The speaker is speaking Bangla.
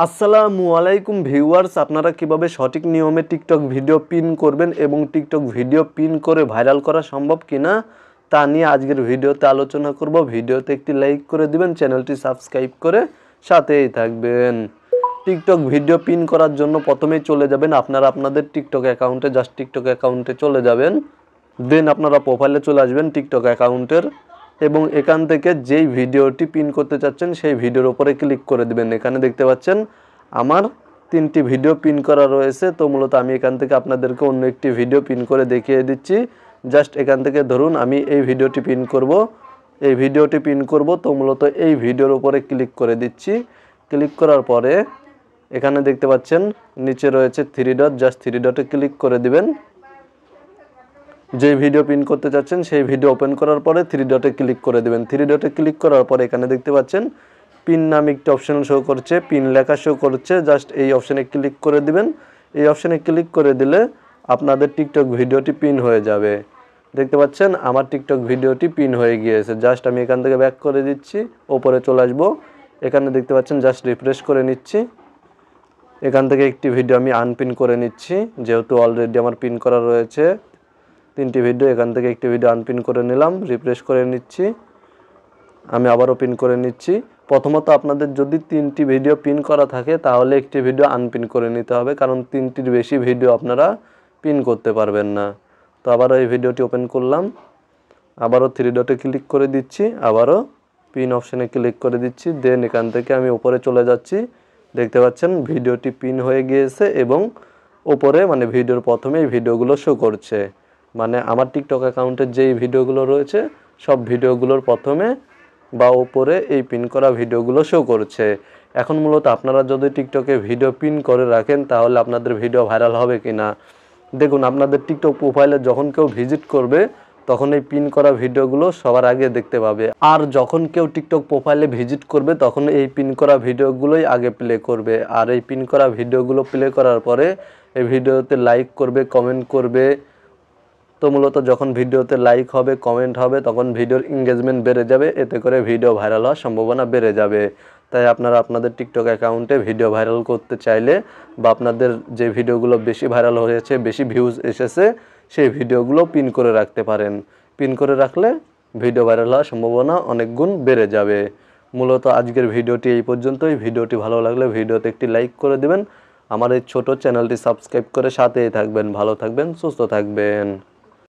আসসালামু আলাইকুম ভিউয়ার্স, আপনারা কিভাবে সঠিক নিয়মে টিকটক ভিডিও পিন করবেন এবং টিকটক ভিডিও পিন করে ভাইরাল করা সম্ভব কিনা তা নিয়ে আজকের ভিডিওতে আলোচনা করব। ভিডিওতে একটি লাইক করে দিবেন, চ্যানেলটি সাবস্ক্রাইব করে সাথেই থাকবেন। টিকটক ভিডিও পিন করার জন্য প্রথমেই চলে যাবেন আপনাদের টিকটক অ্যাকাউন্টে। জাস্ট টিকটক অ্যাকাউন্টে চলে যাবেন, দেন আপনারা প্রোফাইলে চলে আসবেন টিকটক অ্যাকাউন্টের এবং এখান থেকে যেই ভিডিওটি পিন করতে চাচ্ছেন সেই ভিডিওর উপরে ক্লিক করে দিবেন। এখানে দেখতে পাচ্ছেন আমার 3টি ভিডিও পিন করা রয়েছে। তো মূলত আমি এখান থেকে আপনাদেরকে অন্য একটি ভিডিও পিন করে দেখিয়ে দিচ্ছি। জাস্ট এখান থেকে ধরুন আমি এই ভিডিওটি পিন করব, তো মূলত এই ভিডিওর উপরে ক্লিক করে দিচ্ছি। ক্লিক করার পরে এখানে দেখতে পাচ্ছেন নিচে রয়েছে 3 ডট, জাস্ট 3 ডটে ক্লিক করে দিবেন। যে ভিডিও পিন করতে চাচ্ছেন সেই ভিডিও ওপেন করার পরে 3 ডটে ক্লিক করে দিবেন। 3 ডটে ক্লিক করার পরে এখানে দেখতে পাচ্ছেন পিন নামে একটি অপশন শো করছে, পিন লেখা শো করছে। জাস্ট এই অপশনে ক্লিক করে দিবেন। এই অপশনে ক্লিক করে দিলে আপনাদের টিকটক ভিডিওটি পিন হয়ে যাবে। দেখতে পাচ্ছেন আমার টিকটক ভিডিওটি পিন হয়ে গিয়েছে। জাস্ট আমি এখান থেকে ব্যাক করে দিচ্ছি, ওপরে চলে আসবো। এখানে দেখতে পাচ্ছেন জাস্ট রিফ্রেশ করে নিচ্ছি। এখান থেকে একটি ভিডিও আমি আনপিন করে নিচ্ছি, যেহেতু অলরেডি আমার পিন করা রয়েছে 3টি ভিডিও। এখান থেকে একটি ভিডিও আনপিন করে নিলাম, রিফ্রেশ করে নিচ্ছি। আমি আবারও পিন করে নিচ্ছি। প্রথমত আপনাদের যদি 3টি ভিডিও পিন করা থাকে তাহলে একটি ভিডিও আনপিন করে নিতে হবে, কারণ 3টির বেশি ভিডিও আপনারা পিন করতে পারবেন না। তো আবারও এই ভিডিওটি ওপেন করলাম, আবারও 3 ডটে ক্লিক করে দিচ্ছি, আবারও পিন অপশানে ক্লিক করে দিচ্ছি। দেন এখান থেকে আমি উপরে চলে যাচ্ছি। দেখতে পাচ্ছেন ভিডিওটি পিন হয়ে গিয়েছে এবং ওপরে মানে ভিডিওর প্রথমে এই ভিডিওগুলো শো করছে। মানে আমার টিকটক অ্যাকাউন্টের যেই ভিডিওগুলো রয়েছে সব ভিডিওগুলোর প্রথমে বা ওপরে এই পিন করা ভিডিওগুলো শো করছে। এখন মূলত আপনারা যদি টিকটকে ভিডিও পিন করে রাখেন তাহলে আপনাদের ভিডিও ভাইরাল হবে কিনা দেখুন। আপনাদের টিকটক প্রোফাইলে যখন কেউ ভিজিট করবে তখন এই পিন করা ভিডিওগুলো সবার আগে দেখতে পাবে, আর যখন কেউ টিকটক প্রোফাইলে ভিজিট করবে তখন এই পিন করা ভিডিওগুলোই আগে প্লে করবে। আর এই পিন করা ভিডিওগুলো প্লে করার পরে এই ভিডিওতে লাইক করবে, কমেন্ট করবে। তো মূলত যখন ভিডিওতে লাইক হবে, কমেন্ট হবে, তখন ভিডিওর এঙ্গেজমেন্ট বেড়ে যাবে, এতে করে ভিডিও ভাইরাল হওয়ার সম্ভাবনা বেড়ে যাবে। তাই আপনারা আপনাদের টিকটক অ্যাকাউন্টে ভিডিও ভাইরাল করতে চাইলে বা আপনাদের যে ভিডিওগুলো বেশি ভাইরাল হয়েছে, বেশি ভিউজ এসেছে, সেই ভিডিওগুলো পিন করে রাখতে পারেন। পিন করে রাখলে ভিডিও ভাইরাল হওয়ার সম্ভাবনা অনেক গুণ বেড়ে যাবে। মূলত আজকের ভিডিওটি এই পর্যন্তই। ভিডিওটি ভালো লাগলে ভিডিওতে একটি লাইক করে দেবেন। আমার এই ছোট চ্যানেলটি সাবস্ক্রাইব করে সাথেই থাকবেন। ভালো থাকবেন, সুস্থ থাকবেন।